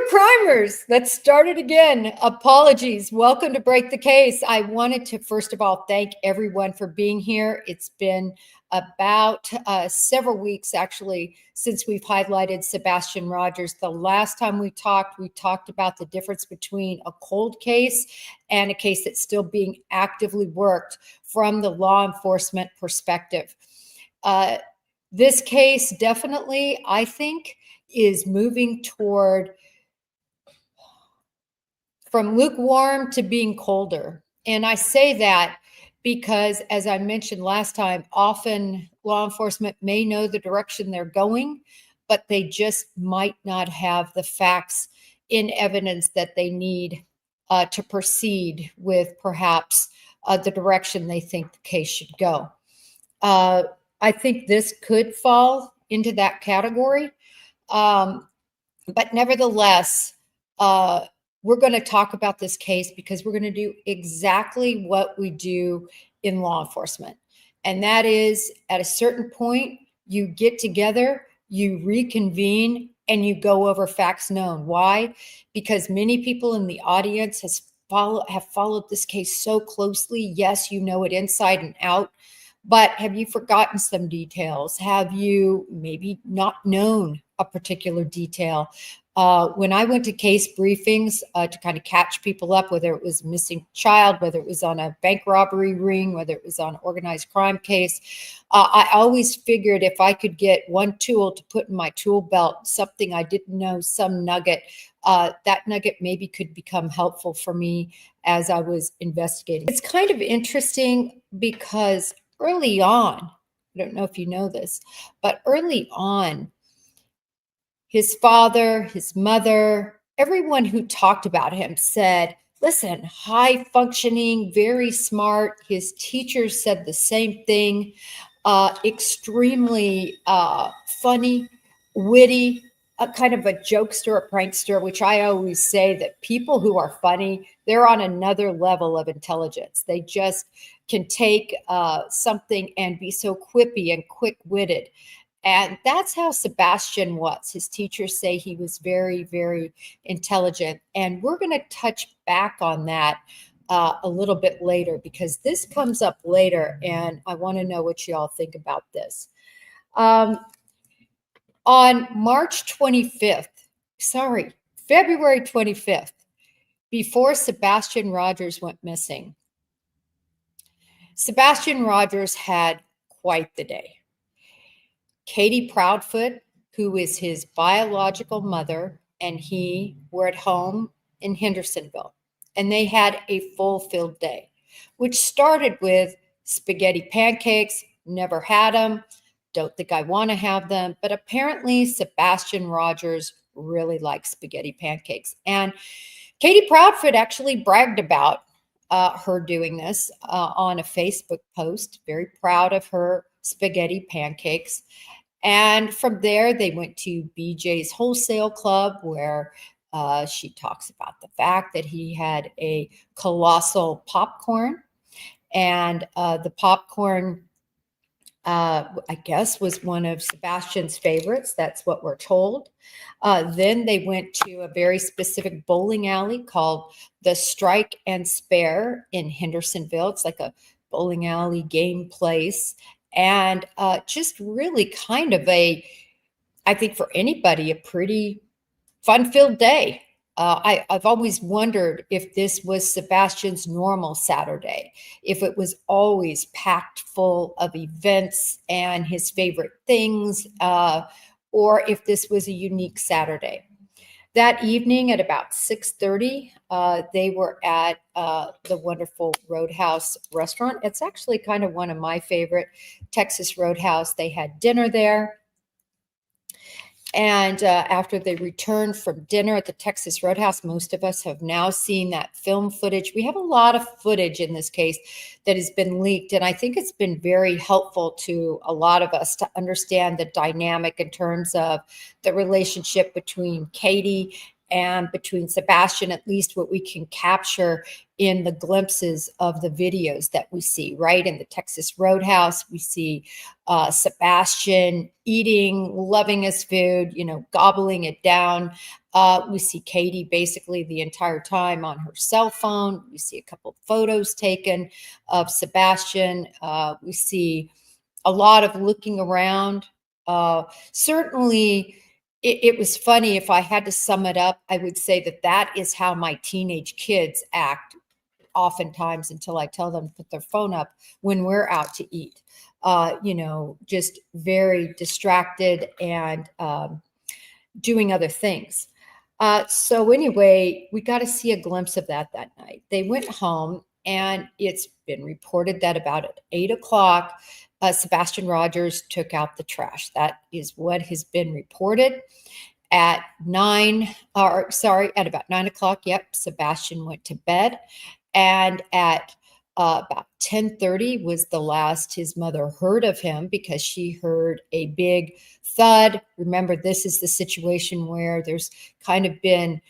crimers, let's start it again. Apologies. Welcome to Break the Case. I wanted to, first of all, thank everyone for being here. It's been about several weeks, actually, since we've highlighted Sebastian Rogers. The last time we talked about the difference between a cold case and a case that's still being actively worked from the law enforcement perspective. This case definitely, I think, is moving toward from lukewarm to being colder. And I say that because, as I mentioned last time, often law enforcement may know the direction they're going, but they just might not have the facts in evidence that they need to proceed with perhaps the direction they think the case should go. I think this could fall into that category. But nevertheless, we're going to talk about this case because we're going to do exactly what we do in law enforcement. And that is, at a certain point, you get together, you reconvene, and you go over facts known. Why? Because many people in the audience have followed this case so closely. Yes, you know it inside and out. But have you forgotten some details? Have you maybe not known a particular detail? When I went to case briefings to kind of catch people up, whether it was a missing child, whether it was on a bank robbery ring, whether it was on an organized crime case, I always figured if I could get one tool to put in my tool belt, something I didn't know, some nugget, that nugget maybe could become helpful for me as I was investigating. It's kind of interesting because early on, I don't know if you know this, but early on, his father, his mother, everyone who talked about him said, listen, high functioning, very smart. His teachers said the same thing, extremely funny, witty, a kind of a jokester, a prankster, which I always say that people who are funny, they're on another level of intelligence. They just can take something and be so quippy and quick-witted. And that's how Sebastian was. His teachers say he was very, very intelligent. And we're going to touch back on that a little bit later because this comes up later. And I want to know what you all think about this. On February 25th, before Sebastian Rogers went missing, Sebastian Rogers had quite the day. Katie Proudfoot, who is his biological mother, and he were at home in Hendersonville, and they had a full-filled day, which started with spaghetti pancakes. Never had them, don't think I want to have them, but apparently Sebastian Rogers really likes spaghetti pancakes. And Katie Proudfoot actually bragged about her doing this on a Facebook post, very proud of her spaghetti pancakes. And from there, they went to BJ's Wholesale Club, where she talks about the fact that he had a colossal popcorn. And the popcorn, I guess, was one of Sebastian's favorites. That's what we're told. Then they went to a very specific bowling alley called the Strike and Spare in Hendersonville. It's like a bowling alley game place. And just really kind of I think for anybody, a pretty fun-filled day. I've always wondered if this was Sebastian's normal Saturday, if it was always packed full of events and his favorite things, or if this was a unique Saturday. That evening at about 6:30, they were at the wonderful Roadhouse restaurant. It's actually kind of one of my favorite, Texas Roadhouse. They had dinner there. And after they returned from dinner at the Texas Roadhouse, most of us have now seen that film footage. We have a lot of footage in this case that has been leaked, and I think it's been very helpful to a lot of us to understand the dynamic in terms of the relationship between Katie and between Sebastian, at least what we can capture in the glimpses of the videos that we see, right? In the Texas Roadhouse, we see Sebastian eating, loving his food, gobbling it down. We see Katie basically the entire time on her cell phone. We see a couple of photos taken of Sebastian. We see a lot of looking around. Certainly, it was funny. If I had to sum it up, I would say that that is how my teenage kids act oftentimes until I tell them to put their phone up when we're out to eat. Just very distracted and doing other things. So anyway, we got to see a glimpse of that night. They went home, and it's been reported that about at 8 o'clock, Sebastian Rogers took out the trash. That is what has been reported. At about 9 o'clock, Sebastian went to bed. And at about 10:30 was the last his mother heard of him, because she heard a big thud. Remember, this is the situation where there's kind of been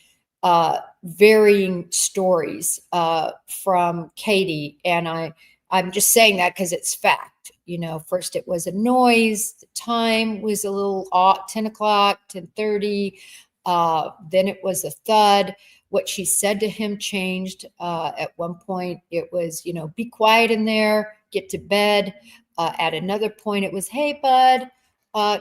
varying stories from Katie. And I'm just saying that because it's fact. First it was a noise. The time was a little off, 10 o'clock, 10:30. Then it was a thud. What she said to him changed. At one point, it was, be quiet in there, get to bed. At another point, it was, hey, bud,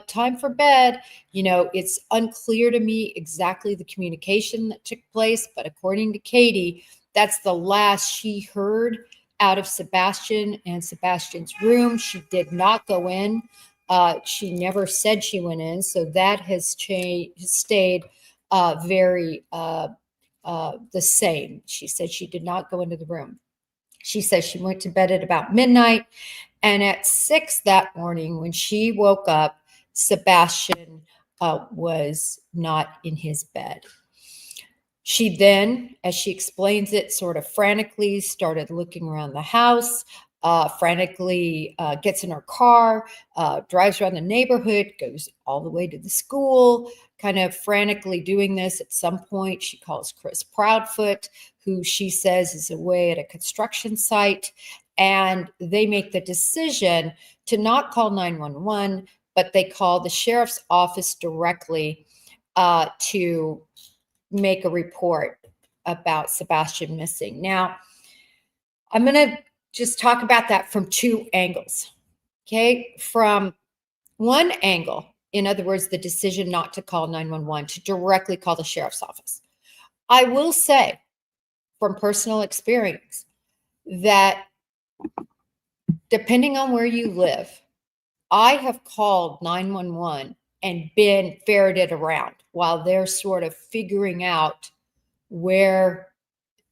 time for bed. It's unclear to me exactly the communication that took place, but according to Katie, that's the last she heard out of Sebastian and Sebastian's room. She did not go in. She never said she went in. So that has stayed very the same. She said she did not go into the room. She says she went to bed at about midnight. And at 6 that morning, when she woke up, Sebastian was not in his bed. She then, as she explains it, sort of frantically started looking around the house, frantically gets in her car, drives around the neighborhood, goes all the way to the school, kind of frantically doing this. At some point, she calls Chris Proudfoot, who she says is away at a construction site. And they make the decision to not call 911, but they call the sheriff's office directly to make a report about Sebastian missing. Now, I'm going to just talk about that from two angles. Okay. From one angle, in other words, the decision not to call 911, to directly call the sheriff's office. I will say from personal experience that depending on where you live, I have called 911 and been ferreted around while they're sort of figuring out where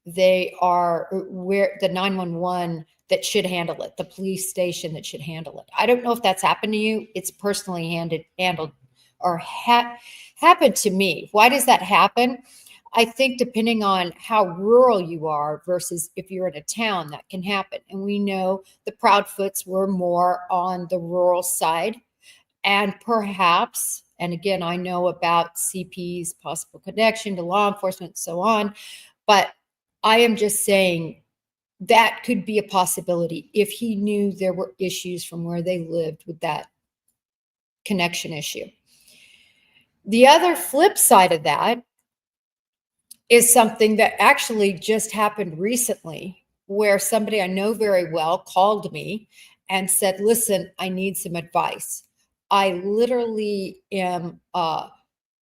they are, where the 911 that should handle it, the police station that should handle it. I don't know if that's happened to you. It's personally handled or happened to me. Why does that happen? I think depending on how rural you are versus if you're in a town, that can happen. And we know the Proudfoots were more on the rural side. And perhaps, and again, I know about CP's possible connection to law enforcement and so on, but I am just saying that could be a possibility if he knew there were issues from where they lived with that connection issue. The other flip side of that is something that actually just happened recently, where somebody I know very well called me and said, listen, I need some advice. I literally am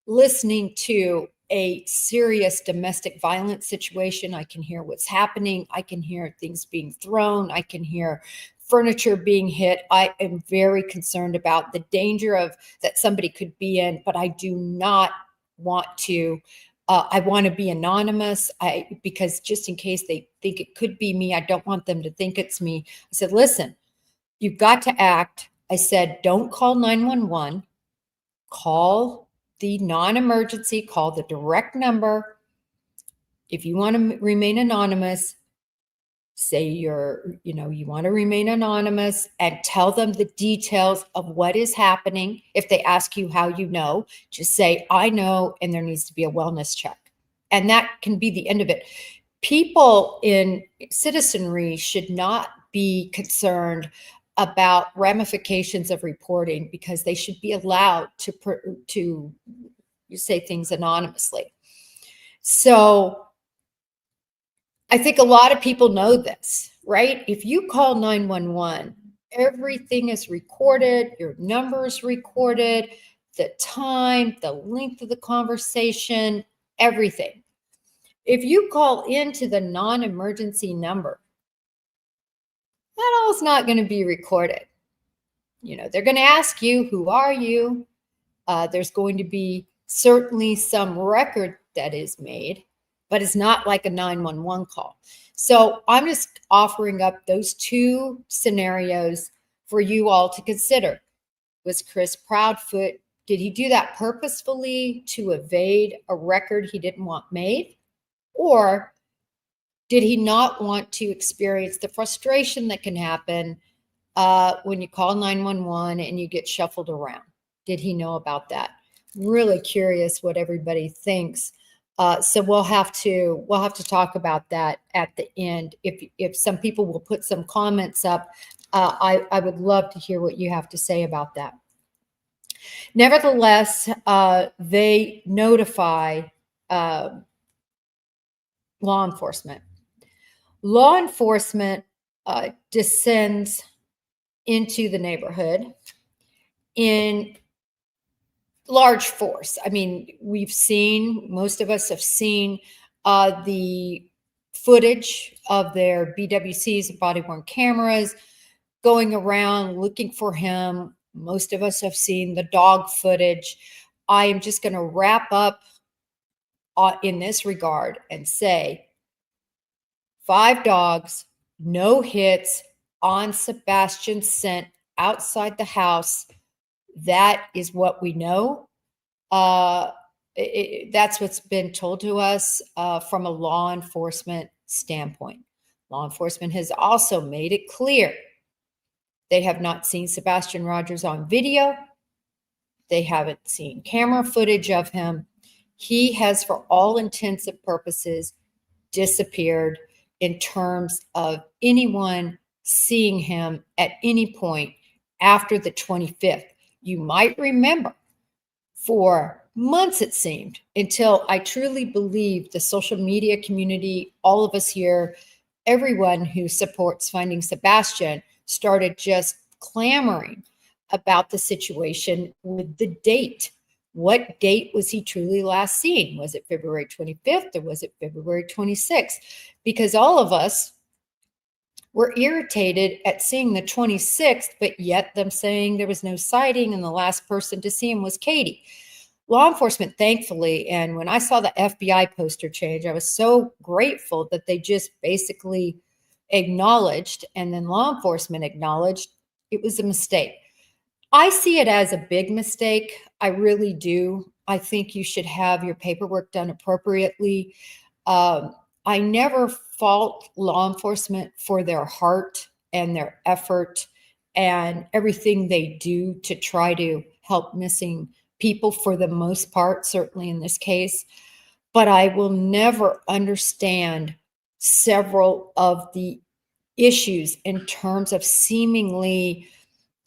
listening to a serious domestic violence situation. I can hear what's happening. I can hear things being thrown. I can hear furniture being hit. I am very concerned about the danger of that somebody could be in, but I do not want to. I want to be anonymous because just in case they think it could be me, I don't want them to think it's me. I said, listen, you've got to act. I said, don't call 911. Call the non-emergency, call the direct number. If you want to remain anonymous, say you want to remain anonymous, and tell them the details of what is happening. If they ask you how you know, just say, I know, and there needs to be a wellness check. And that can be the end of it. People in citizenry should not be concerned about ramifications of reporting, because they should be allowed to say things anonymously. So I think a lot of people know this, right? If you call 911, everything is recorded, your number is recorded, the time, the length of the conversation, everything. If you call into the non-emergency number, that all is not going to be recorded. You know, they're going to ask you, who are you? There's going to be certainly some record that is made, but it's not like a 911 call. So I'm just offering up those two scenarios for you all to consider. Was Chris Proudfoot, did he do that purposefully to evade a record he didn't want made? Or did he not want to experience the frustration that can happen when you call 911 and you get shuffled around? Did he know about that? Really curious what everybody thinks. So we'll have to talk about that at the end. If some people will put some comments up, I would love to hear what you have to say about that. Nevertheless, they notify law enforcement. Law enforcement descends into the neighborhood in large force. I mean, most of us have seen the footage of their BWCs, body-worn cameras, going around looking for him. Most of us have seen the dog footage. I am just going to wrap up in this regard and say 5 dogs, no hits on Sebastian's scent outside the house. That is what we know. That's what's been told to us from a law enforcement standpoint. Law enforcement has also made it clear they have not seen Sebastian Rogers on video. They haven't seen camera footage of him. He has, for all intents and purposes, disappeared in terms of anyone seeing him at any point after the 25th. You might remember for months, it seemed, until I truly believe the social media community, all of us here, everyone who supports Finding Sebastian started just clamoring about the situation with the date. What date was he truly last seen? Was it February 25th or was it February 26th? Because all of us were irritated at seeing the 26th, but yet them saying there was no sighting and the last person to see him was Katie. Law enforcement, thankfully, and when I saw the FBI poster change, I was so grateful that they just basically acknowledged, and then law enforcement acknowledged it was a mistake. I see it as a big mistake. I really do. I think you should have your paperwork done appropriately. I never fault law enforcement for their heart and their effort and everything they do to try to help missing people for the most part, certainly in this case. But I will never understand several of the issues in terms of seemingly,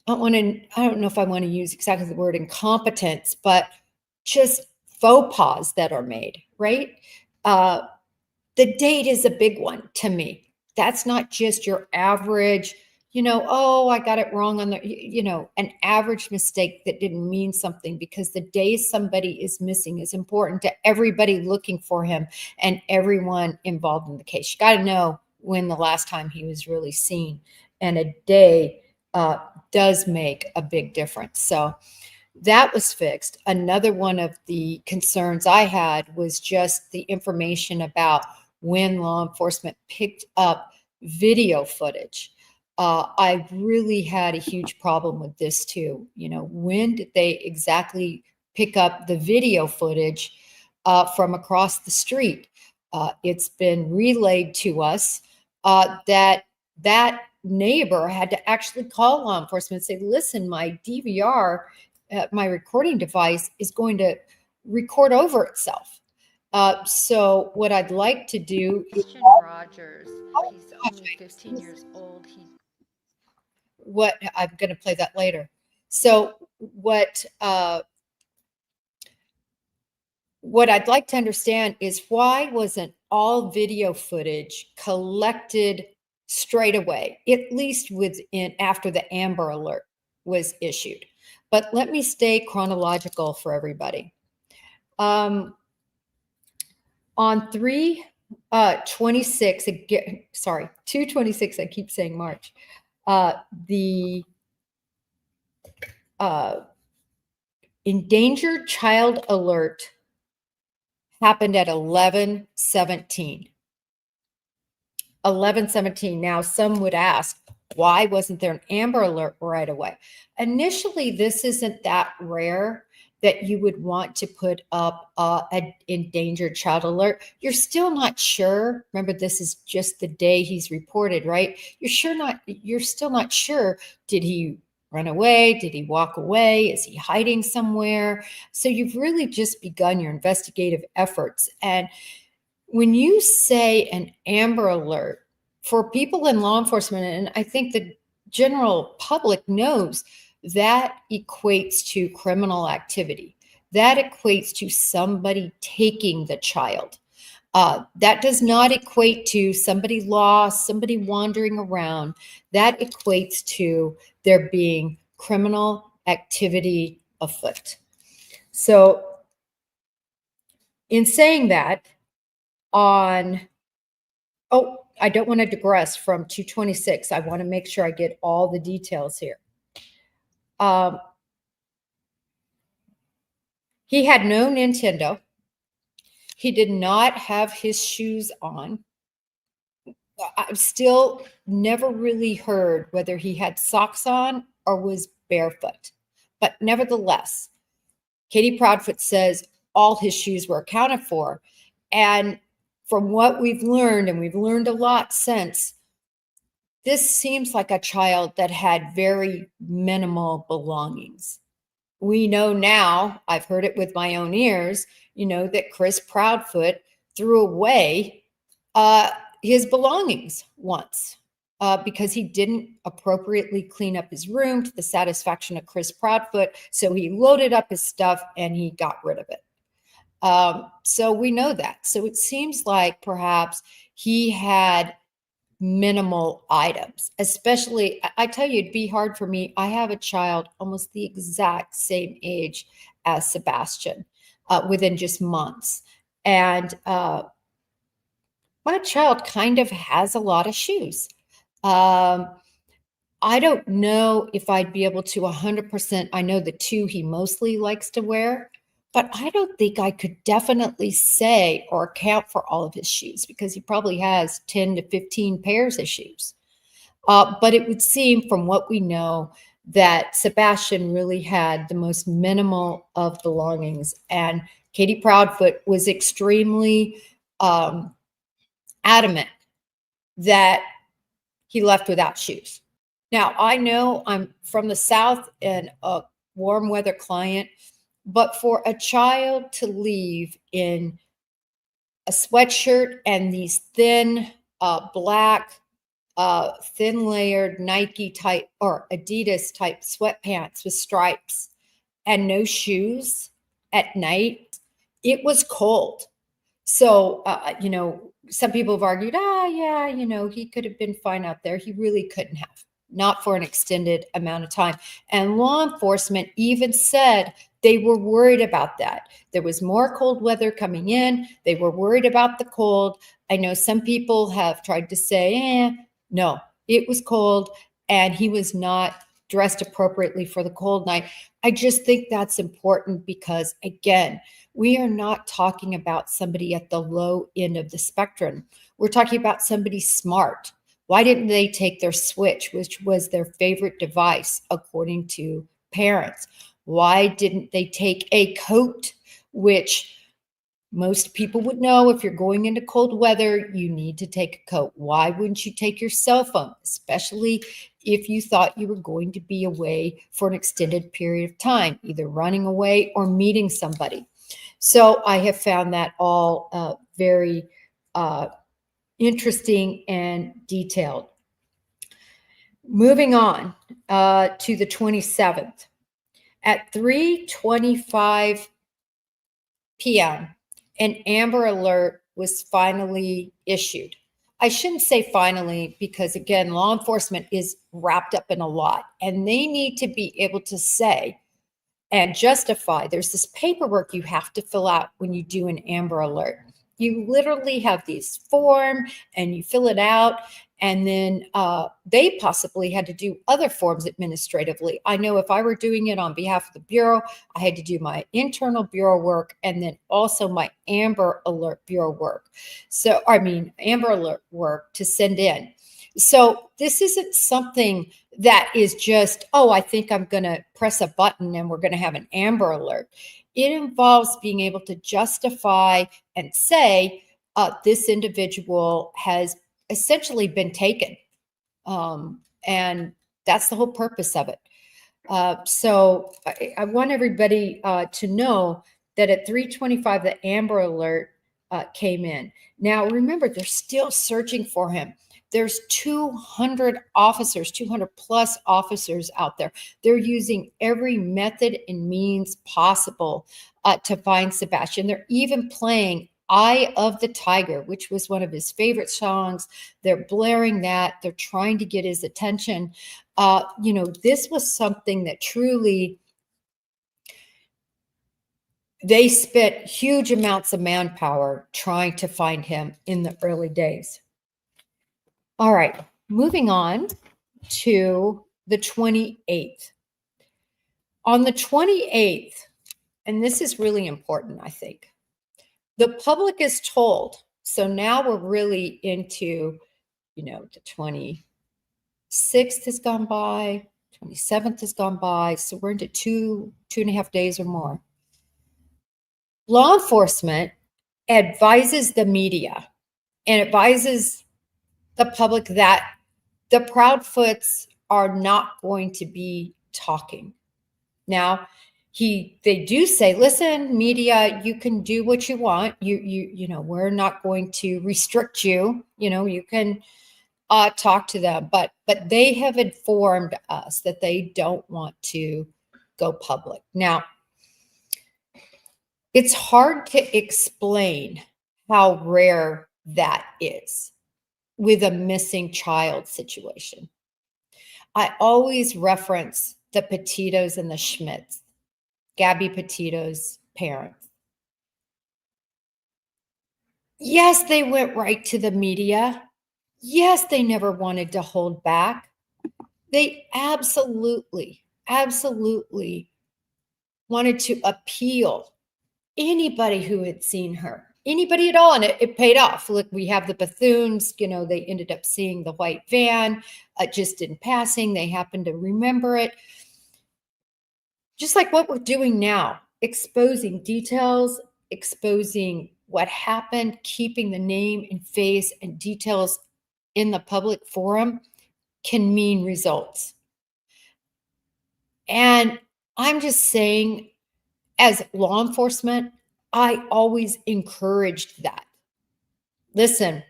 I don't know if I want to use exactly the word incompetence, but just faux pas that are made, right? The date is a big one to me. That's not just your average, oh, I got it wrong on an average mistake that didn't mean something, because the day somebody is missing is important to everybody looking for him and everyone involved in the case. You got to know when the last time he was really seen, and a day does make a big difference. So that was fixed. Another one of the concerns I had was just the information about when law enforcement picked up video footage. I really had a huge problem with this too. When did they exactly pick up the video footage from across the street? It's been relayed to us that neighbor had to actually call law enforcement and say, listen, my DVR, my recording device is going to record over itself. So what I'd like to do is, Sebastian Rogers, he's only 15 years old. I'm going to play that later. So what I'd like to understand is why wasn't all video footage collected straight away, at least within after the Amber Alert was issued. But let me stay chronological for everybody. On 3/26, again, sorry, 2/26, I keep saying March, the endangered child alert happened at 11/17. 11/17. Now, some would ask, why wasn't there an Amber Alert right away? Initially, this isn't that rare that you would want to put up an endangered child alert. You're still not sure. Remember, this is just the day he's reported, right? You're still not sure. Did he run away? Did he walk away? Is he hiding somewhere? So you've really just begun your investigative efforts. And when you say an Amber Alert, for people in law enforcement, and I think the general public knows, that equates to criminal activity. That equates to somebody taking the child. That does not equate to somebody lost, somebody wandering around. That equates to there being criminal activity afoot. So, in saying that, I don't want to digress from 2/26. I want to make sure I get all the details here. He had no Nintendo. He did not have his shoes on. I've still never really heard whether he had socks on or was barefoot. But nevertheless, Katie Proudfoot says all his shoes were accounted for. And from what we've learned, and we've learned a lot since, this seems like a child that had very minimal belongings. We know now, I've heard it with my own ears, that Chris Proudfoot threw away his belongings once because he didn't appropriately clean up his room to the satisfaction of Chris Proudfoot. So he loaded up his stuff and he got rid of it. So we know that. So it seems like perhaps he had minimal items, especially, I tell you, it'd be hard for me. I have a child almost the exact same age as Sebastian within just months. And my child kind of has a lot of shoes. I don't know if I'd be able to 100%. I know the two he mostly likes to wear, but I don't think I could definitely say or account for all of his shoes because he probably has 10 to 15 pairs of shoes. But it would seem from what we know that Sebastian really had the most minimal of belongings. And Katie Proudfoot was extremely adamant that he left without shoes. Now, I know I'm from the South and a warm weather client, but for a child to leave in a sweatshirt and these thin black, thin layered Nike type or Adidas type sweatpants with stripes and no shoes at night, it was cold. So, some people have argued, yeah, he could have been fine out there. He really couldn't have, not for an extended amount of time. And law enforcement even said they were worried about that. There was more cold weather coming in. They were worried about the cold. I know some people have tried to say, no, it was cold and he was not dressed appropriately for the cold night. I just think that's important because, again, we are not talking about somebody at the low end of the spectrum. We're talking about somebody smart. Why didn't they take their Switch, which was their favorite device, according to parents? Why didn't they take a coat, which most people would know if you're going into cold weather, you need to take a coat. Why wouldn't you take your cell phone, especially if you thought you were going to be away for an extended period of time, either running away or meeting somebody? So I have found that all very interesting and detailed. Moving on to the 27th. At 3:25 p.m., an Amber Alert was finally issued. I shouldn't say finally, because again, law enforcement is wrapped up in a lot, and they need to be able to say and justify. There's this paperwork you have to fill out when you do an Amber Alert. You literally have these form and you fill it out, and then they possibly had to do other forms administratively. I know if I were doing it on behalf of the Bureau, I had to do my internal Bureau work and then also my Amber Alert Bureau work. So, I mean, Amber Alert work to send in. So this isn't something that is just, oh, I think I'm going to press a button and we're going to have an Amber Alert. It involves being able to justify and say this individual has essentially been taken. And that's the whole purpose of it. So I want everybody to know that at 3:25, the Amber Alert came in. Now, remember, they're still searching for him. There's 200 officers, 200 plus officers out there. They're using every method and means possible to find Sebastian. They're even playing Eye of the Tiger, which was one of his favorite songs. They're blaring that. They're trying to get his attention. This was something that truly, they spent huge amounts of manpower trying to find him in the early days. All right, moving on to the 28th. On the 28th, and this is really important, I think, the public is told, so now we're really into, the 26th has gone by, 27th has gone by, so we're into two and a half days or more. Law enforcement advises the media and advises the public that the Proudfoots are not going to be talking. Now, they do say, listen, media, you can do what you want. We're not going to restrict you. You can talk to them, but they have informed us that they don't want to go public. Now, it's hard to explain how rare that is with a missing child situation. I always reference the Petitos and the Schmidts, Gabby Petito's parents. Yes, they went right to the media. Yes, they never wanted to hold back. They absolutely wanted to appeal anybody who had seen her, anybody at all, and it paid off. Look, we have the Bethunes, they ended up seeing the white van just in passing. They happened to remember it. Just like what we're doing now, exposing details, exposing what happened, keeping the name and face and details in the public forum can mean results. And I'm just saying, as law enforcement, I always encouraged that. Listen,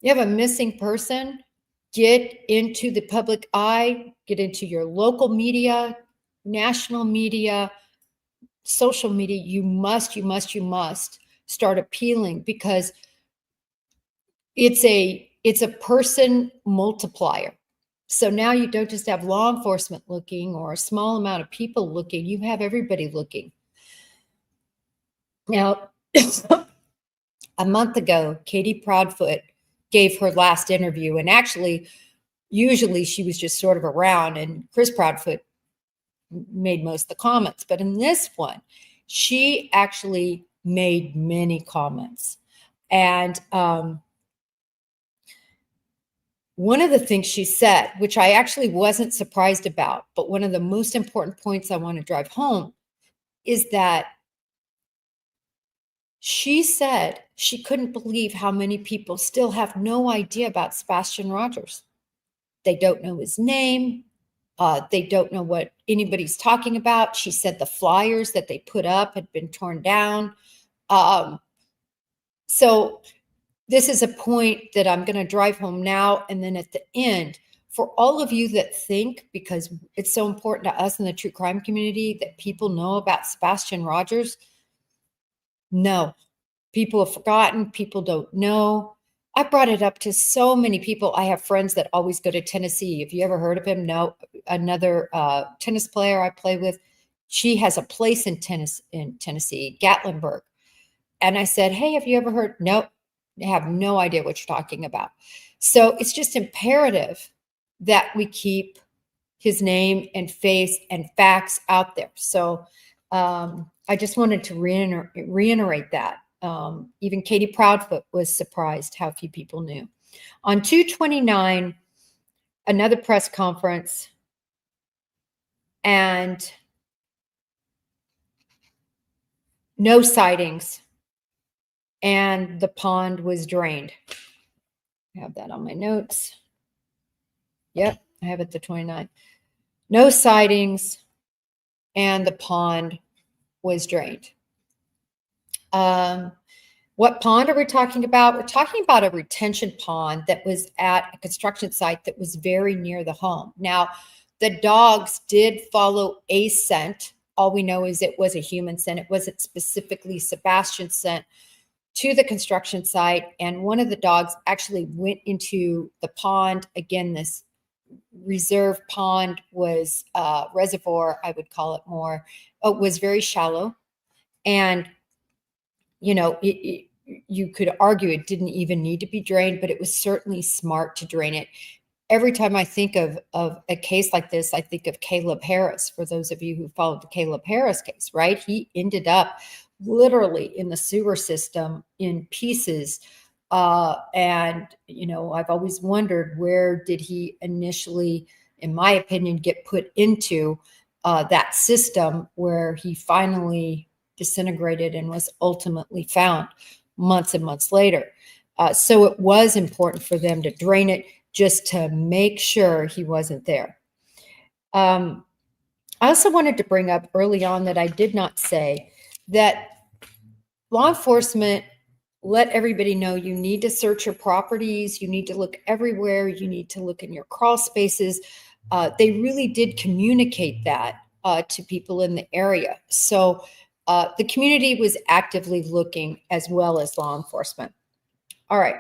you have a missing person, get into the public eye, get into your local media, national media, social media. You must start appealing, because it's a person multiplier. So now you don't just have law enforcement looking or a small amount of people looking, you have everybody looking. Now, a month ago, Katie Proudfoot gave her last interview, and actually, usually she was just sort of around, and Chris Proudfoot made most of the comments. But in this one, she actually made many comments. And one of the things she said, which I actually wasn't surprised about, but one of the most important points I want to drive home, is that she said she couldn't believe how many people still have no idea about Sebastian Rogers. They don't know his name. They don't know what anybody's talking about. She said the flyers that they put up had been torn down. So this is a point that I'm going to drive home now. And then at the end, for all of you that think, because it's so important to us in the true crime community that people know about Sebastian Rogers, no, People have forgotten. People don't know. I brought it up to so many people. I have friends that always go to Tennessee. Have you ever heard of him? No. Another tennis player I play with, she has a place in Tennessee, Gatlinburg. And I said, hey, have you ever heard? Nope. I have no idea what you're talking about. So it's just imperative that we keep his name and face and facts out there. So I just wanted to reiterate that. Even Katie Proudfoot was surprised how few people knew. On 2/29, another press conference, and no sightings, and the pond was drained. I have that on my notes. Yep, I have it the 29th. No sightings, and the pond was drained. What pond are we talking about? We're talking about a retention pond that was at a construction site that was very near the home. Now, the dogs did follow a scent. All we know is it was a human scent. It wasn't specifically Sebastian scent to the construction site. And one of the dogs actually went into the pond. Again, this reserve pond was reservoir, I would call it more. It was very shallow. And, you know, you could argue it didn't even need to be drained, but it was certainly smart to drain it. Every time I think of a case like this, I think of Caleb Harris, for those of you who followed the Caleb Harris case, right? He ended up literally in the sewer system in pieces. And, you know, I've always wondered, where did he initially, in my opinion, get put into that system where he finally disintegrated and was ultimately found months and months later. So it was important for them to drain it just to make sure he wasn't there. I also wanted to bring up early on that I did not say that law enforcement let everybody know you need to search your properties, you need to look everywhere, you need to look in your crawl spaces. They really did communicate that to people in the area. So the community was actively looking as well as law enforcement. All right.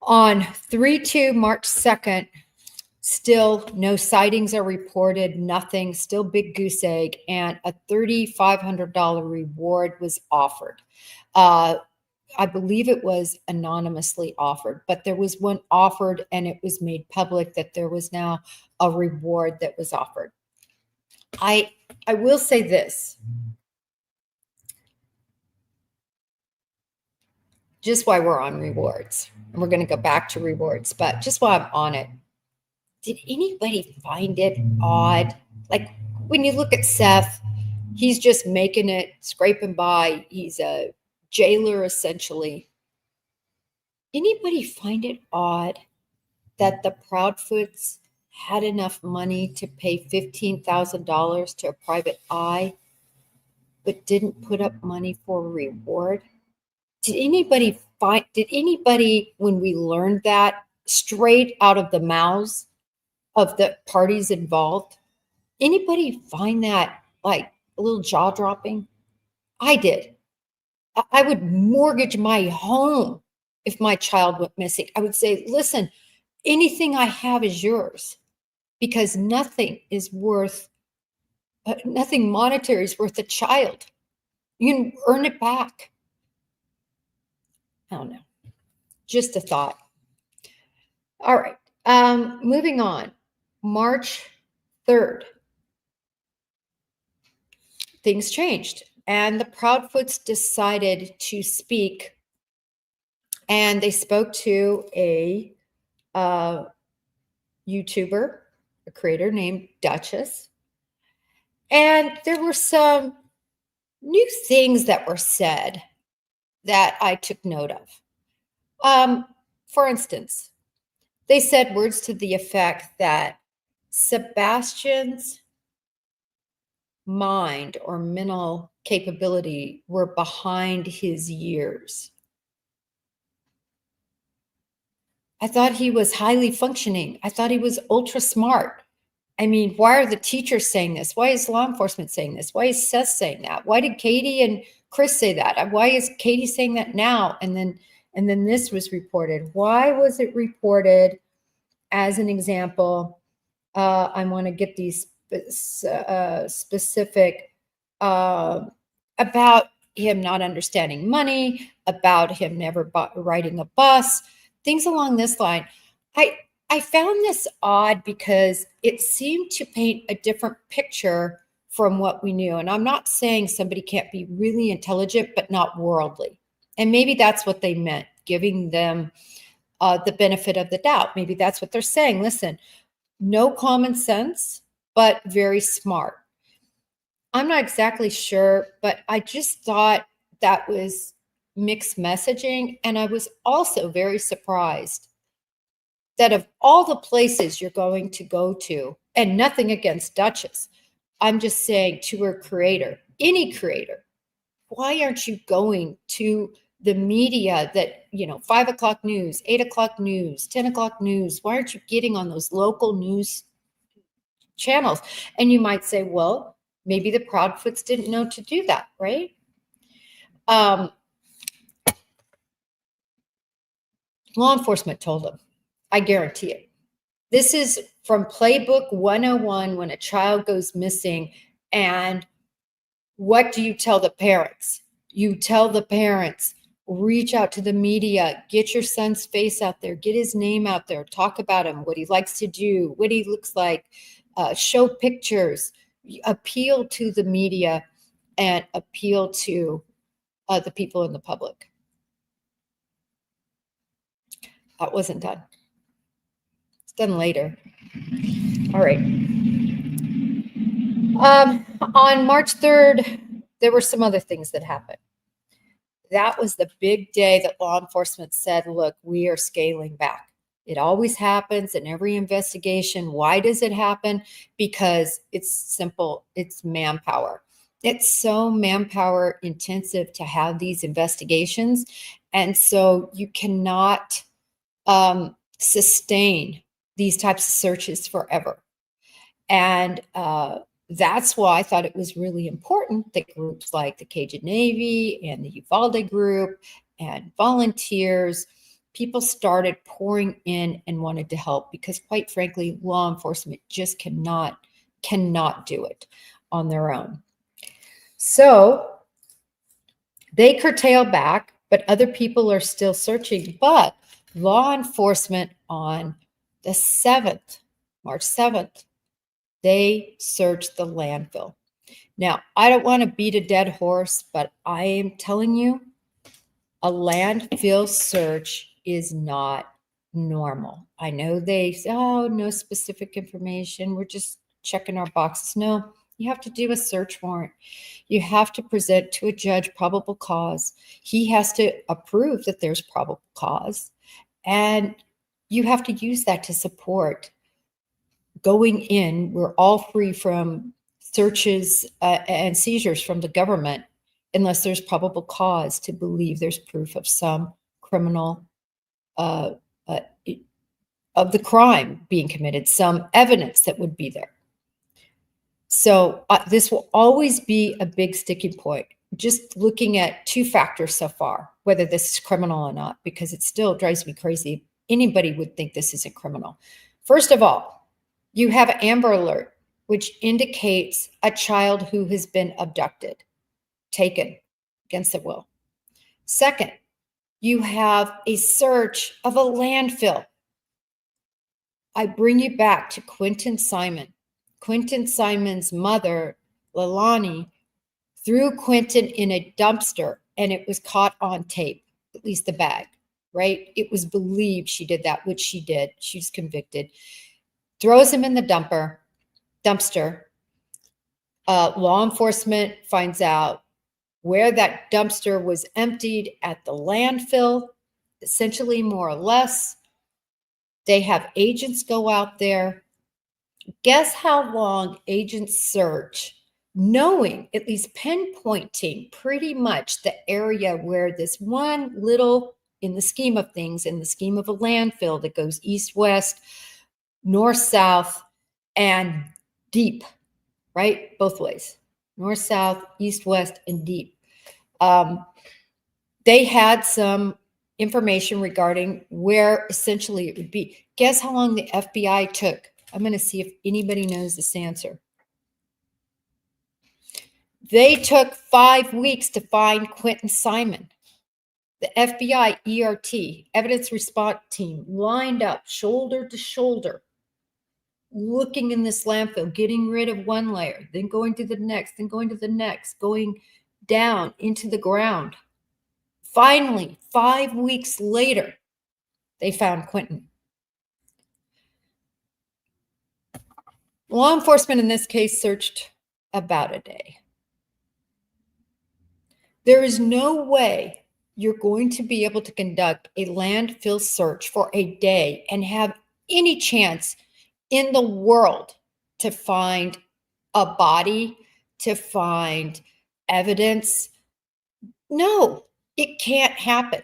On 3/2, March 2nd, still no sightings are reported, nothing, still big goose egg, and a $3,500 reward was offered. I believe it was anonymously offered, but there was one offered, and it was made public that there was now a reward that was offered. I will say this. Just why we're on rewards, and we're going to go back to rewards, but just while I'm on it, did anybody find it odd? Like, when you look at Seth, he's just making it, scraping by. He's a jailer, essentially. Anybody find it odd that the Proudfoots had enough money to pay $15,000 to a private eye, but didn't put up money for a reward? Did anybody, when we learned that straight out of the mouths of the parties involved, anybody find that like a little jaw dropping? I did. I would mortgage my home if my child went missing. I would say, listen, anything I have is yours, because nothing monetary is worth a child. You can earn it back. I don't know. Just a thought. All right. Moving on. March 3rd. Things changed, and the Proudfoots decided to speak, and they spoke to a YouTuber, a creator named Duchess, and there were some new things that were said that I took note of. For instance, they said words to the effect that Sebastian's mind or mental capability were behind his years. I thought he was highly functioning. I thought he was ultra smart. I mean, why are the teachers saying this? Why is law enforcement saying this? Why is Seth saying that? Why did Katie and Chris say that? Why is Katie saying that now? And then this was reported. Why was it reported as an example? I want to get these specific about him not understanding money, about him never riding a bus, things along this line. I found this odd because it seemed to paint a different picture from what we knew. And I'm not saying somebody can't be really intelligent, but not worldly. And maybe that's what they meant, giving them the benefit of the doubt. Maybe that's what they're saying. Listen, no common sense, but very smart. I'm not exactly sure, but I just thought that was mixed messaging. And I was also very surprised that of all the places you're going to go to, and nothing against Duchess, I'm just saying to her creator, any creator, why aren't you going to the media that, 5 o'clock news, 8 o'clock news, 10 o'clock news? Why aren't you getting on those local news channels? And you might say, well, maybe the Proudfoots didn't know to do that, right? Law enforcement told them. I guarantee it. This is from Playbook 101 when a child goes missing. And what do you tell the parents? You tell the parents, reach out to the media, get your son's face out there, get his name out there, talk about him, what he likes to do, what he looks like, show pictures, appeal to the media, and appeal to the people in the public. That wasn't done. It's done later. All right. On March 3rd, there were some other things that happened. That was the big day that law enforcement said, look, we are scaling back. It always happens in every investigation. Why does it happen? Because it's simple. It's manpower. It's so manpower intensive to have these investigations. And so you cannot sustain these types of searches forever. And that's why I thought it was really important that groups like the Cajun Navy and the Uvalde group and volunteers, people started pouring in and wanted to help, because quite frankly, law enforcement just cannot do it on their own. So they curtail back, but other people are still searching. But law enforcement on the 7th, March 7th, they searched the landfill. Now, I don't want to beat a dead horse, but I am telling you, a landfill search is not normal. I know they say, oh, no specific information, we're just checking our boxes. No, you have to do a search warrant. You have to present to a judge probable cause. He has to approve that there's probable cause. And you have to use that to support going in. We're all free from searches and seizures from the government unless there's probable cause to believe there's proof of some criminal of the crime being committed, some evidence that would be there. So this will always be a big sticking point. Just looking at two factors so far, whether this is criminal or not, because it still drives me crazy. Anybody would think this isn't criminal. First of all, you have Amber Alert, which indicates a child who has been abducted, taken against their will. Second, you have a search of a landfill. I bring you back to Quentin Simon. Quentin Simon's mother, Leilani, threw Quentin in a dumpster, and it was caught on tape, at least the bag, right? It was believed she did that, which she did. She's convicted. Throws him in the dumpster. Law enforcement finds out where that dumpster was emptied at the landfill, essentially, more or less. They have agents go out there. Guess how long agents search, knowing, at least pinpointing pretty much the area where this one little, in the scheme of things, in the scheme of a landfill that goes east-west, north-south, and deep, right? Both ways. North, south, east, west, and deep. They had some information regarding where essentially it would be. Guess how long the FBI took? I'm going to see if anybody knows this answer. They took 5 weeks to find Quentin Simon. The FBI ERT, evidence response team, lined up shoulder to shoulder, looking in this landfill, getting rid of one layer, then going to the next, then going to the next, going down into the ground. Finally, 5 weeks later, they found Quentin. Law enforcement in this case searched about a day. There is no way you're going to be able to conduct a landfill search for a day and have any chance in the world to find a body, to find evidence. No, it can't happen.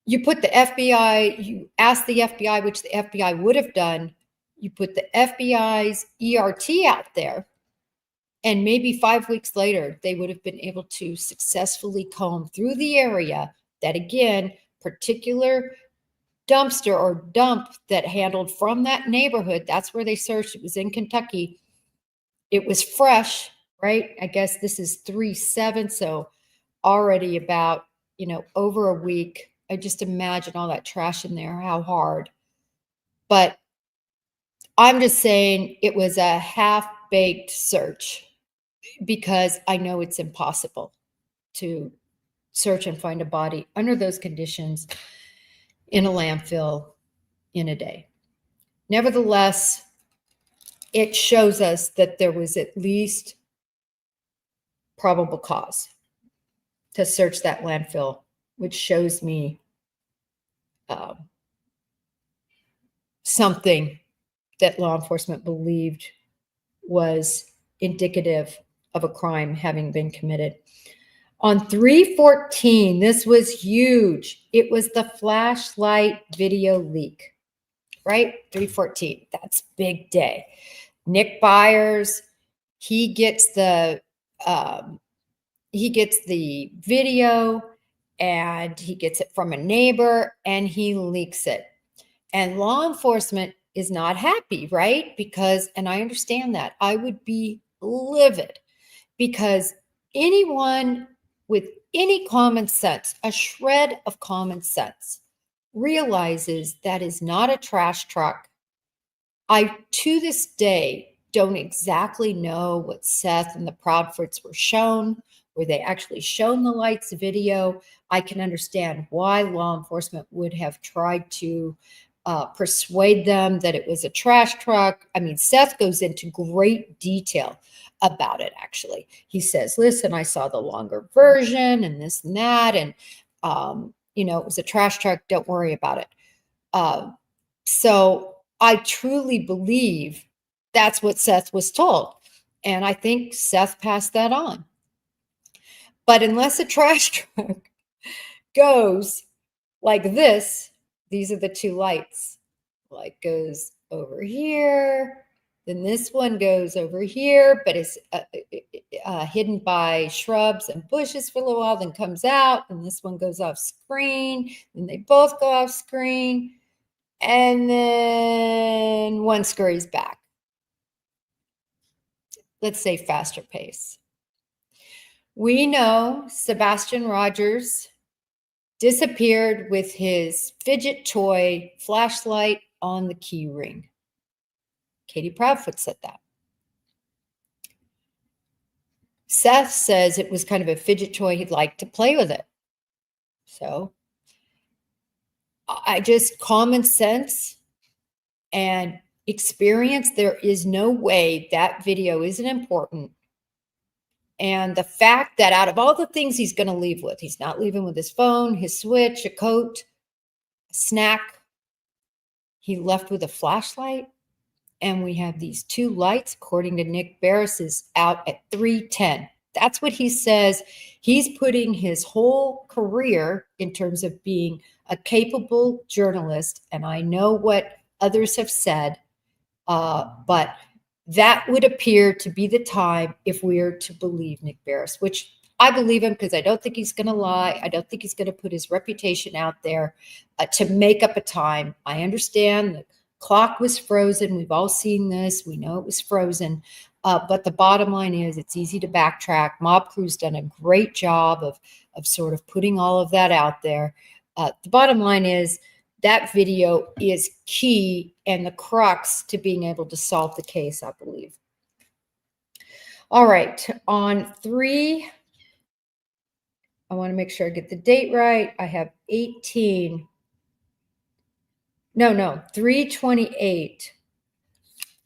You put the FBI, you ask the FBI, which the FBI would have done, you put the FBI's ERT out there, and maybe 5 weeks later, they would have been able to successfully comb through the area that, again, particular dumpster or dump that handled from that neighborhood. That's where they searched. It was in Kentucky. It was fresh, right? I guess this is 3/7, so already about, over a week. I just imagine all that trash in there, how hard. But I'm just saying it was a half-baked search because I know it's impossible to search and find a body under those conditions in a landfill in a day. Nevertheless, it shows us that there was at least probable cause to search that landfill, which shows me something that law enforcement believed was indicative of a crime having been committed. On 3/14, this was huge. It was the flashlight video leak, right? 3/14, that's big day. Nick Byers, he gets the video, and he gets it from a neighbor, and he leaks it. And law enforcement is not happy, right? Because, and I understand that, I would be livid because anyone with any common sense, a shred of common sense, realizes that is not a trash truck. I, to this day, don't exactly know what Seth and the Proudfords were shown. Were they actually shown the lights video? I can understand why law enforcement would have tried to persuade them that it was a trash truck. I mean, Seth goes into great detail about it, actually. He says, listen, I saw the longer version and this and that, and, it was a trash truck. Don't worry about it. So I truly believe that's what Seth was told. And I think Seth passed that on. But unless a trash truck goes like this, these are the two lights. Light goes over here, then this one goes over here, but it's hidden by shrubs and bushes for a little while, then comes out, and this one goes off screen, then they both go off screen, and then one scurries back. Let's say faster pace. We know Sebastian Rogers disappeared with his fidget toy flashlight on the key ring. Katie Proudfoot said that. Seth says it was kind of a fidget toy. He'd like to play with it. So I just, common sense and experience, there is no way that video isn't important. And the fact that out of all the things he's going to leave with, he's not leaving with his phone, his switch, a coat, a snack. He left with a flashlight. And we have these two lights, according to Nick Barris, is out at 3:10. That's what he says. He's putting his whole career in terms of being a capable journalist. And I know what others have said, but that would appear to be the time, if we are to believe Nick Barris, which I believe him because I don't think he's going to lie. I don't think he's going to put his reputation out there to make up a time. I understand the clock was frozen. We've all seen this. We know it was frozen. But the bottom line is it's easy to backtrack. Mob Crew's done a great job of sort of putting all of that out there. The bottom line is that video is key and the crux to being able to solve the case, I believe. All right, on 3, I want to make sure I get the date right. I have 18. No, 3/28.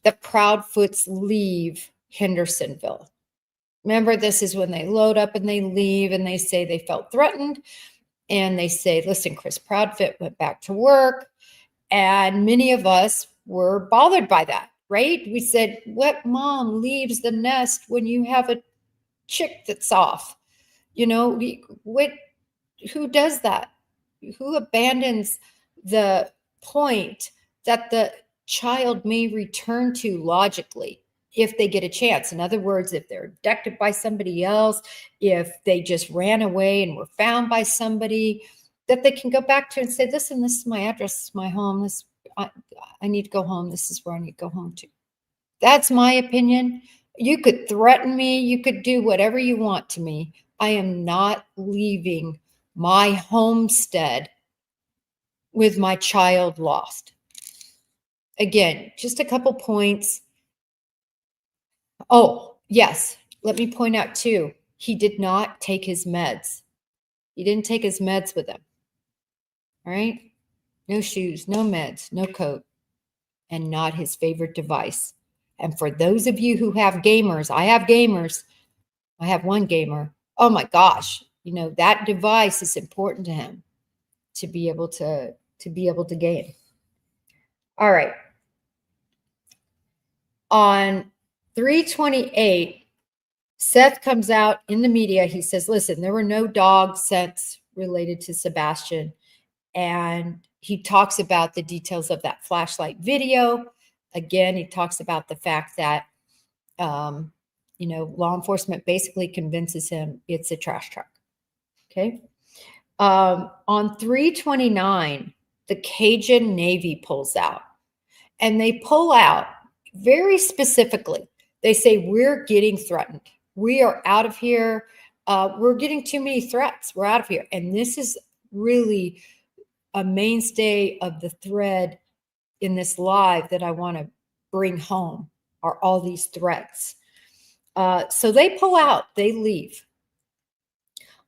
The Proudfoots leave Hendersonville. Remember, this is when they load up and they leave and they say they felt threatened. And they say, listen, Chris Proudfoot went back to work. And many of us were bothered by that, right? We said, what mom leaves the nest when you have a chick that's off? You know, who does that? Who abandons the point that the child may return to logically if they get a chance? In other words, if they're abducted by somebody else, if they just ran away and were found by somebody, that they can go back to and say, listen, this is my address, this is my home, I need to go home, this is where I need to go home to. That's my opinion. You could threaten me, you could do whatever you want to me. I am not leaving my homestead with my child lost. Again, just a couple points. Oh, yes. Let me point out too, he did not take his meds. He didn't take his meds with him. All right. No shoes, no meds, no coat, and not his favorite device. And for those of you who have gamers, I have gamers. I have one gamer. Oh my gosh. You know, that device is important to him to be able to game. All right. On 3/28, Seth comes out in the media. He says, listen, there were no dog scents related to Sebastian. And he talks about the details of that flashlight video. Again, he talks about the fact that, you know, law enforcement basically convinces him it's a trash truck. Okay. On 3/29, the Cajun Navy pulls out. And they pull out very specifically. They say, we're getting threatened. We are out of here. We're getting too many threats. We're out of here. And this is really a mainstay of the thread in this live that I want to bring home are all these threats. So they pull out. They leave.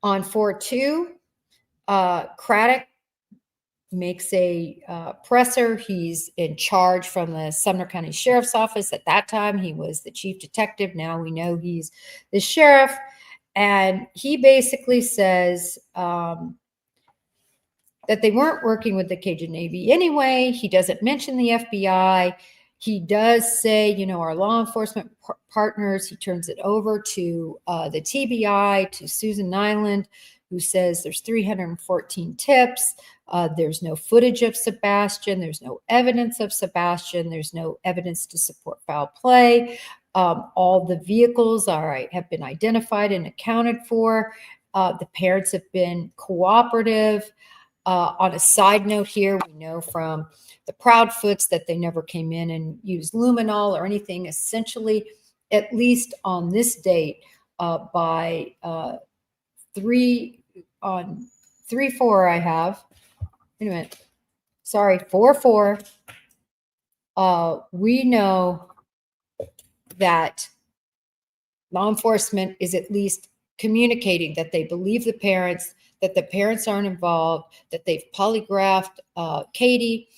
On 4/2, Craddock makes a presser. He's in charge from the Sumner County Sheriff's Office. At that time, he was the chief detective. Now we know he's the sheriff. And he basically says that they weren't working with the Cajun Navy anyway. He doesn't mention the FBI. He does say, you know, our law enforcement partners, he turns it over to the TBI, to Susan Nyland, who says there's 314 tips. There's no footage of Sebastian. There's no evidence of Sebastian. There's no evidence to support foul play. All the vehicles have been identified and accounted for. The parents have been cooperative. On a side note here, we know from the Proudfoots that they never came in and used luminol or anything. Essentially, at least on this date, by 3/4, I have. Wait a minute. Sorry, 4/4. We know that law enforcement is at least communicating that they believe the parents, that the parents aren't involved, that they've polygraphed Katie,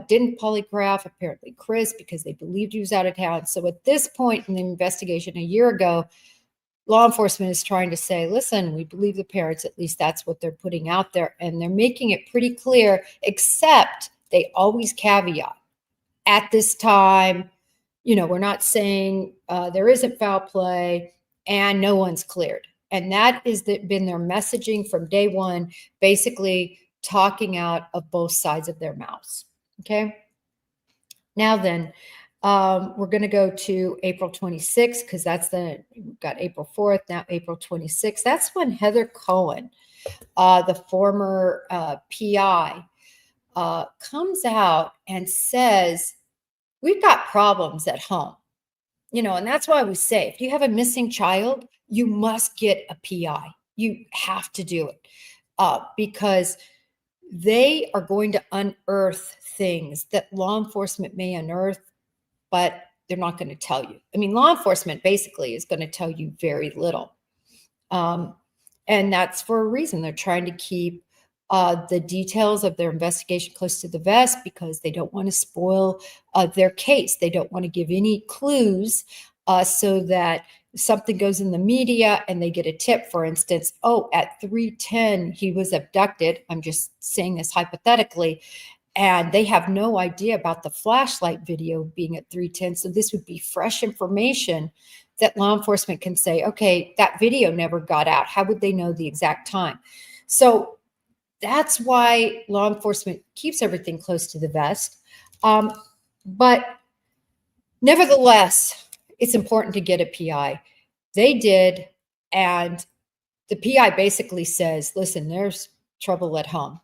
didn't polygraph apparently Chris because they believed he was out of town. So at this point in the investigation a year ago, law enforcement is trying to say, listen, we believe the parents, at least that's what they're putting out there. And they're making it pretty clear, except they always caveat at this time, you know, we're not saying there isn't foul play and no one's cleared. And that has been their messaging from day one, basically talking out of both sides of their mouths. Okay. Now then, We're going to go to April 26th because we've got April 4th, now April 26th. That's when Heather Cohen, the former PI, comes out and says, we've got problems at home. And that's why we say, if you have a missing child, you must get a PI. You have to do it because they are going to unearth things that law enforcement may unearth, but they're not going to tell you. I mean, law enforcement basically is going to tell you very little. And that's for a reason. They're trying to keep the details of their investigation close to the vest because they don't want to spoil their case. They don't want to give any clues so that something goes in the media and they get a tip, for instance, at 3:10, he was abducted. I'm just saying this hypothetically. And they have no idea about the flashlight video being at 3:10. So this would be fresh information that law enforcement can say, okay, that video never got out. How would they know the exact time? So that's why law enforcement keeps everything close to the vest. But nevertheless, it's important to get a PI. They did. And the PI basically says, listen, there's trouble at home.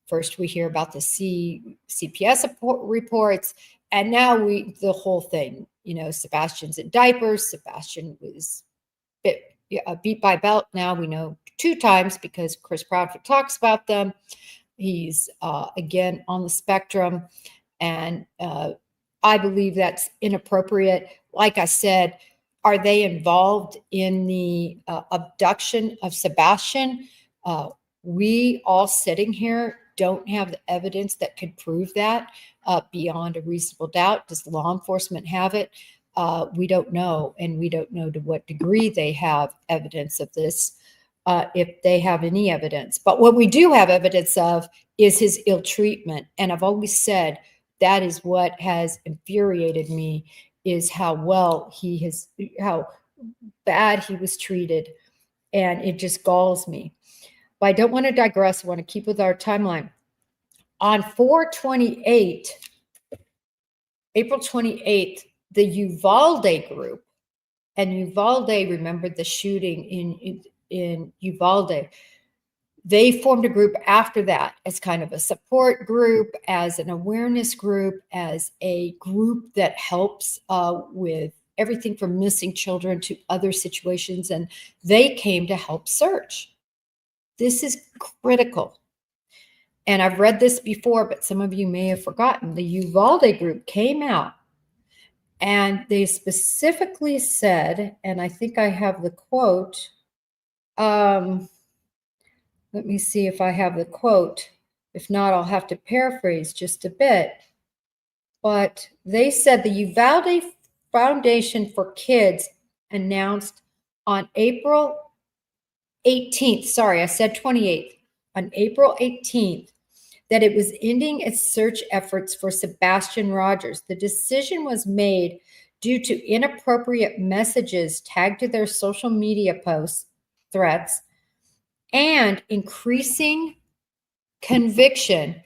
First, we hear about the CPS reports, and now the whole thing, Sebastian's in diapers. Sebastian was beat by belt. Now we know 2 times because Chris Proudfoot talks about them. He's, again, on the spectrum, and I believe that's inappropriate. Like I said, are they involved in the abduction of Sebastian? We all sitting here don't have the evidence that could prove that beyond a reasonable doubt. Does law enforcement have it? We don't know, and we don't know to what degree they have evidence of this, if they have any evidence. But what we do have evidence of is his ill treatment, and I've always said that is what has infuriated me, is how bad he was treated, and it just galls me. But I don't want to digress. I want to keep with our timeline. On 4/28, April 28th, the Uvalde group, and Uvalde, remembered the shooting in Uvalde. They formed a group after that as kind of a support group, as an awareness group, as a group that helps with everything from missing children to other situations. And they came to help search. This is critical. And I've read this before, but some of you may have forgotten. The Uvalde group came out and they specifically said, and I think I have the quote. Let me see if I have the quote. If not, I'll have to paraphrase just a bit. But they said the Uvalde Foundation for Kids announced on April 18th, sorry, I said 28th, on April 18th, that it was ending its search efforts for Sebastian Rogers. The decision was made due to inappropriate messages tagged to their social media posts, threats, and increasing conviction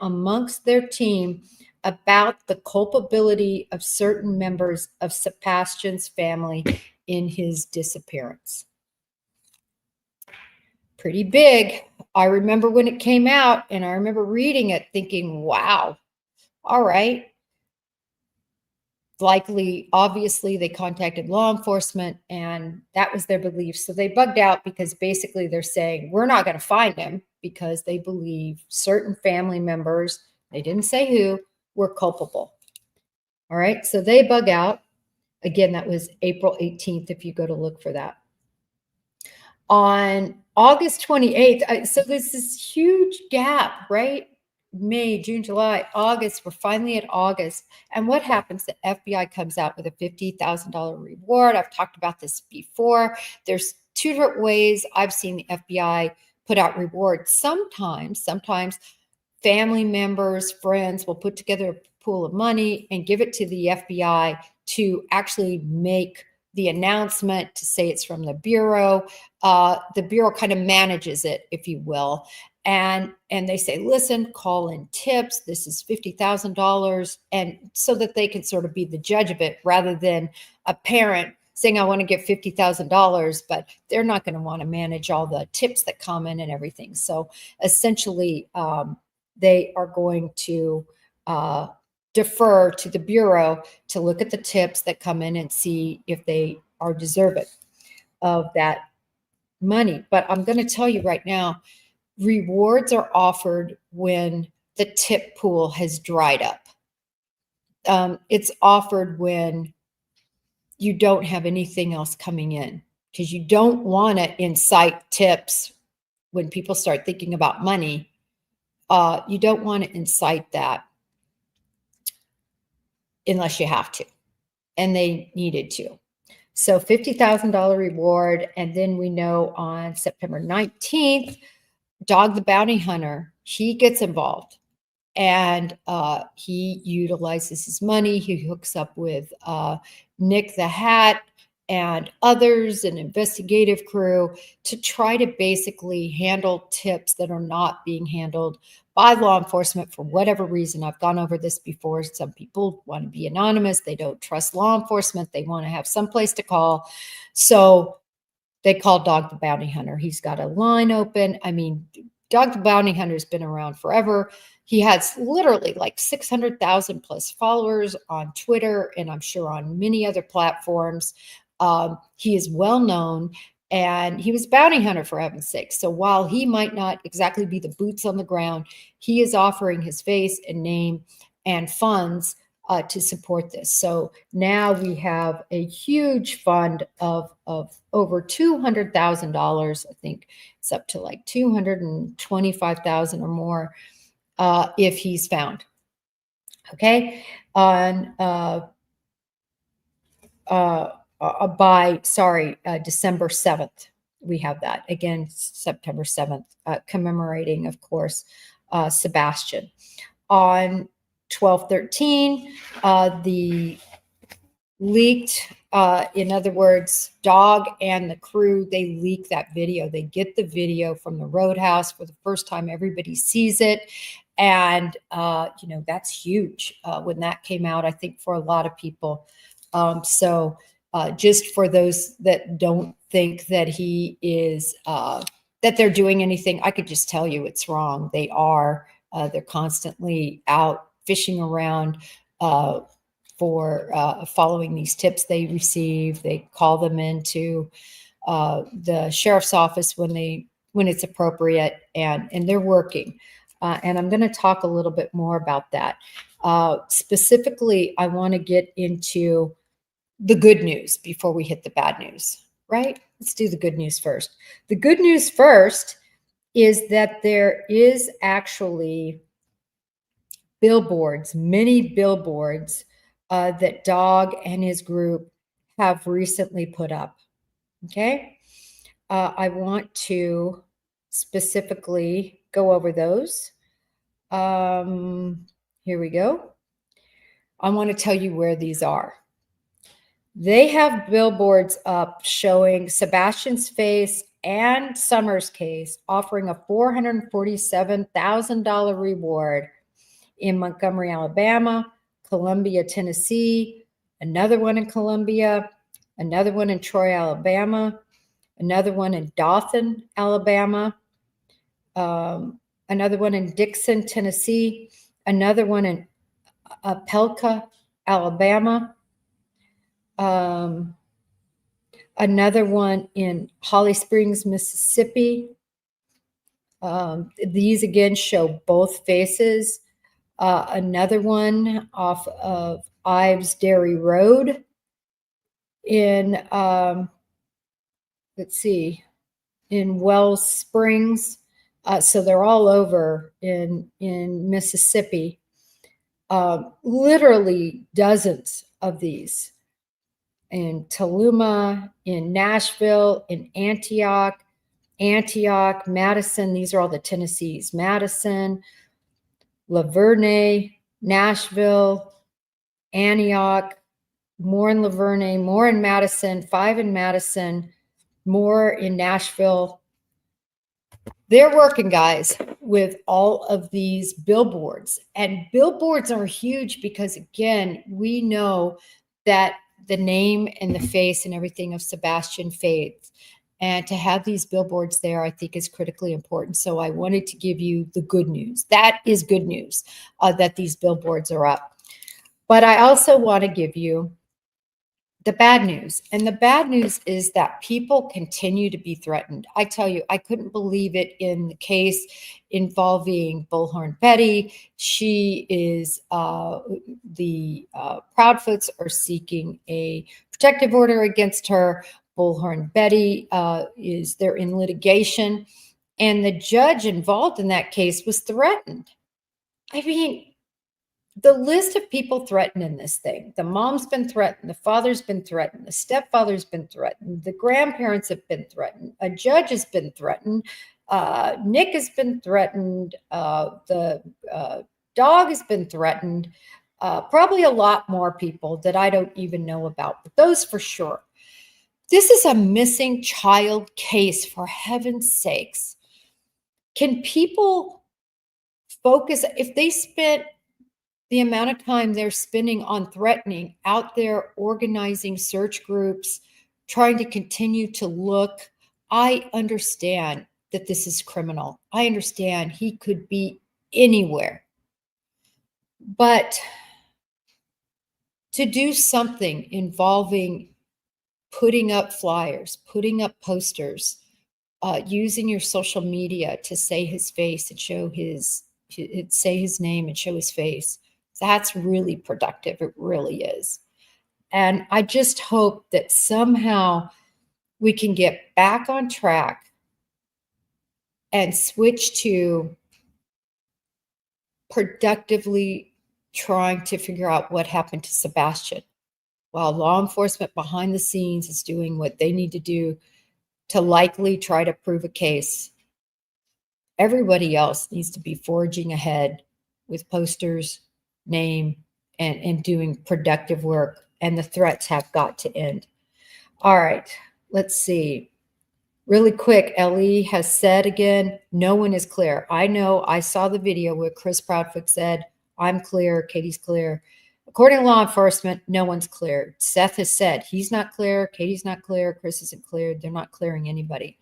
amongst their team about the culpability of certain members of Sebastian's family in his disappearance. Pretty big. I remember when it came out, and I remember reading it thinking, wow, all right. Likely, obviously, they contacted law enforcement, and that was their belief. So they bugged out because basically they're saying, we're not going to find him, because they believe certain family members, they didn't say who, were culpable. All right. So they bug out. Again, that was April 18th, if you go to look for that. On August 28th, so there's this huge gap, right? May, June, July, August, we're finally at August. And what happens? The FBI comes out with a $50,000 reward. I've talked about this before. There's 2 different ways I've seen the FBI put out rewards. Sometimes family members, friends will put together a pool of money and give it to the FBI to actually make the announcement, to say it's from the Bureau. The Bureau kind of manages it, if you will. and they say, listen, call in tips. This is $50,000. And so that they can sort of be the judge of it rather than a parent saying, I want to get $50,000, but they're not going to want to manage all the tips that come in and everything. So essentially, they are going to defer to the Bureau to look at the tips that come in and see if they are deserving of that money. But I'm going to tell you right now, rewards are offered when the tip pool has dried up. It's offered when you don't have anything else coming in, because you don't want to incite tips when people start thinking about money. You don't want to incite that unless you have to, and they needed to. So $50,000 reward. And then we know on September 19th, Dog the Bounty Hunter, he gets involved, and he utilizes his money. He hooks up with Nick the Hat and others, an investigative crew, to try to basically handle tips that are not being handled by law enforcement for whatever reason. I've gone over this before. Some people want to be anonymous. They don't trust law enforcement. They want to have some place to call. So they call Dog the Bounty Hunter. He's got a line open. I mean, Dog the Bounty Hunter has been around forever. He has literally like 600,000 plus followers on Twitter, and I'm sure on many other platforms. He is well known, and he was a bounty hunter, for heaven's sake. So while he might not exactly be the boots on the ground, he is offering his face and name and funds to support this. So now we have a huge fund of over $200,000. I think it's up to like 225,000 or more if he's found. Okay, on December 7th, we have that again. September 7th, commemorating, of course, Sebastian. On 12/13, the leaked, in other words, Dog and the crew, they leak that video. They get the video from the roadhouse for the first time. Everybody sees it. And, that's huge when that came out, I think, for a lot of people. So just for those that don't think that he is, that they're doing anything, I could just tell you it's wrong. They are. They're constantly out fishing around for following these tips they receive. They call them into the sheriff's office when it's appropriate, and they're working. And I'm going to talk a little bit more about that. Specifically, I want to get into the good news before we hit the bad news, right? Let's do the good news first. The good news first is that there is actually billboards, many billboards that Dog and his group have recently put up. Okay. I want to specifically go over those. Here we go. I want to tell you where these are. They have billboards up showing Sebastian's face and Summer's case, offering a $447,000 reward in Montgomery, Alabama, Columbia, Tennessee, another one in Columbia, another one in Troy, Alabama, another one in Dothan, Alabama, another one in Dixon, Tennessee, another one in Apelka, Alabama, another one in Holly Springs, Mississippi. These again show both faces. Another one off of Ives Dairy Road in, let's see, in Wells Springs. So they're all over in Mississippi. Literally dozens of these in Toluma, in Nashville, in Antioch, Madison. These are all the Tennessees. Madison, La Verne, Nashville, Antioch, more in La Verne, more in Madison, 5 in Madison, more in Nashville, They're working, guys, with all of these billboards. And billboards are huge because, again, we know that the name and the face and everything of Sebastian fades. And to have these billboards there, I think, is critically important. So I wanted to give you the good news. That is good news, that these billboards are up. But I also want to give you the bad news. And the bad news is that people continue to be threatened. I tell you, I couldn't believe it in the case involving Bullhorn Betty. She is, the Proudfoots are seeking a protective order against her. Bullhorn Betty they're in litigation. And the judge involved in that case was threatened. I mean, the list of people threatened in this thing, the mom's been threatened, the father's been threatened, the stepfather's been threatened, the grandparents have been threatened, a judge has been threatened, Nick has been threatened, the dog has been threatened, probably a lot more people that I don't even know about, but those for sure. This is a missing child case, for heaven's sakes. Can people focus? If they spent the amount of time they're spending on threatening, out there organizing search groups, trying to continue to look, I understand that this is criminal. I understand he could be anywhere. But to do something involving putting up flyers, putting up posters, using your social media to say his face and say his name and show his face, that's really productive. It really is. And I just hope that somehow we can get back on track and switch to productively trying to figure out what happened to Sebastian, while law enforcement behind the scenes is doing what they need to do to likely try to prove a case. Everybody else needs to be forging ahead with posters, name, and doing productive work. And the threats have got to end. All right, let's see. Really quick, Ellie has said again, no one is clear. I know, I saw the video where Chris Proudfoot said, I'm clear, Katie's clear. According to law enforcement, no one's clear. Seth has said he's not clear, Katie's not clear, Chris isn't clear. They're not clearing anybody.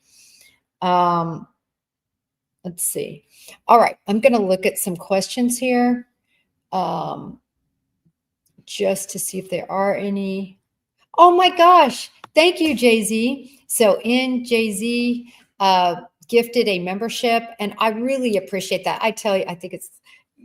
Let's see. All right, I'm going to look at some questions here, just to see if there are any. Oh my gosh. Thank you, Jay-Z. So Jay-Z gifted a membership, and I really appreciate that. I tell you, I think it's,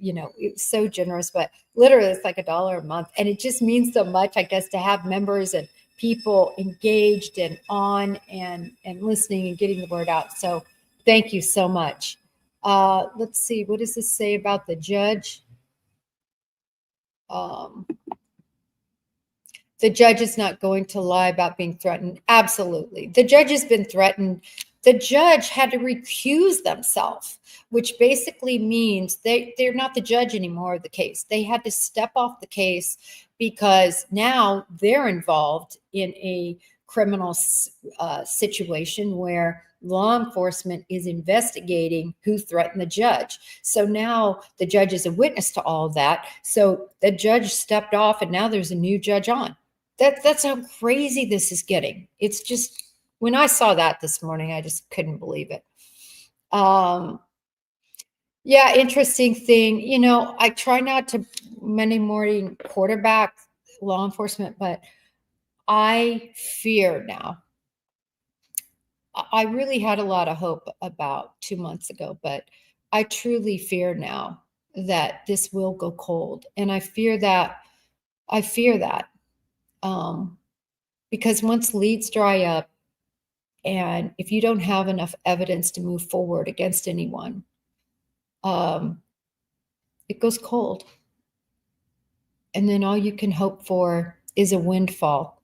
it's so generous, but literally it's like $1 a month. And it just means so much, I guess, to have members and people engaged and on and listening and getting the word out. So thank you so much. Let's see. What does this say about the judge? The judge is not going to lie about being threatened. Absolutely. The judge has been threatened. The judge had to recuse themselves, which basically means they're not the judge anymore of the case. They had to step off the case because now they're involved in a criminal situation where law enforcement is investigating who threatened the judge. So now the judge is a witness to all of that. So the judge stepped off and now there's a new judge on. That's how crazy this is getting. It's just, when I saw that this morning, I just couldn't believe it. Yeah, interesting thing. I try not to Monday morning quarterback law enforcement, but I fear now. I really had a lot of hope about 2 months ago, but I truly fear now that this will go cold. And I fear that, because once leads dry up, and if you don't have enough evidence to move forward against anyone, it goes cold. And then all you can hope for is a windfall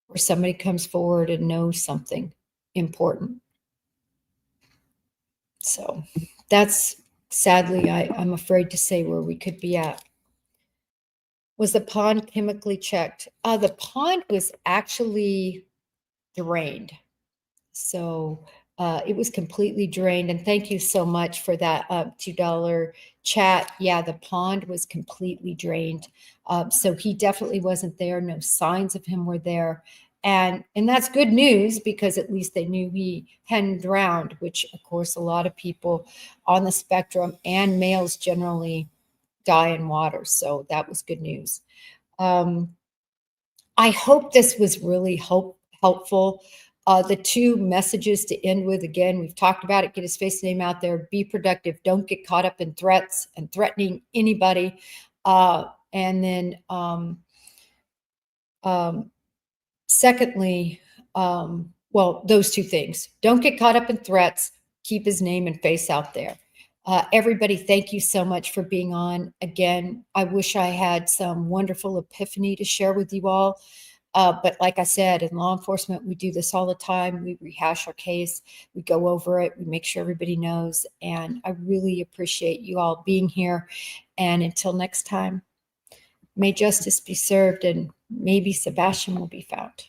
where somebody comes forward and knows something important. So that's sadly, I'm afraid to say, where we could be at. Was the pond chemically checked? The pond was actually drained. So It was completely drained. And thank you so much for that $2 chat. Yeah, the pond was completely drained. So he definitely wasn't there. No signs of him were there. And that's good news, because at least they knew he hadn't drowned, which of course a lot of people on the spectrum and males generally die in water. So that was good news. I hope this was really helpful. The two messages to end with, again, we've talked about it, get his face name out there, be productive, don't get caught up in threats and threatening anybody. And then secondly, well, those two things, don't get caught up in threats, keep his name and face out there. Everybody, thank you so much for being on. Again, I wish I had some wonderful epiphany to share with you all. But like I said, in law enforcement, we do this all the time. We rehash our case, we go over it, we make sure everybody knows. And I really appreciate you all being here. And until next time, may justice be served, and maybe Sebastian will be found.